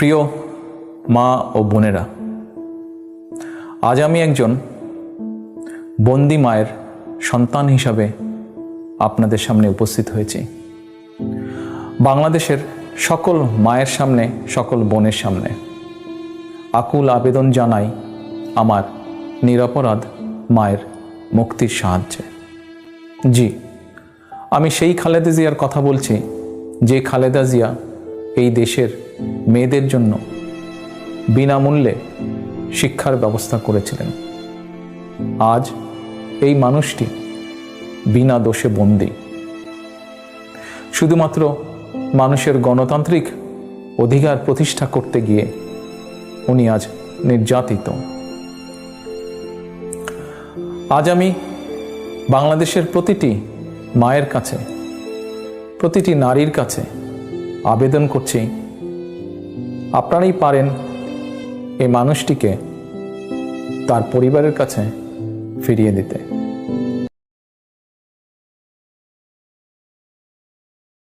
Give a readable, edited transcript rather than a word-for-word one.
প্রিয় মা ও বোনেরা, আজ আমি একজন বন্দি মায়ের সন্তান হিসাবে আপনাদের সামনে উপস্থিত হয়েছি। বাংলাদেশের সকল মায়ের সামনে, সকল বোনের সামনে আকুল আবেদন জানাই আমার নিরপরাধ মায়ের মুক্তির সাহায্যে। জি, আমি সেই খালেদা জিয়ার কথা বলছি, যে খালেদা জিয়া এই দেশের মেয়েদের জন্য বিনামূল্যে শিক্ষার ব্যবস্থা করেছিলেন। আজ এই মানুষটি বিনা দোষে বন্দী। শুধুমাত্র মানুষের গণতান্ত্রিক অধিকার প্রতিষ্ঠা করতে গিয়ে উনি আজ নির্যাতিত। আজ আমি বাংলাদেশের প্রতিটি মায়ের কাছে, প্রতিটি নারীর কাছে আবেদন করছি, আপনারাই পারেন এই মানুষটিকে তার পরিবারের কাছে ফিরিয়ে দিতে।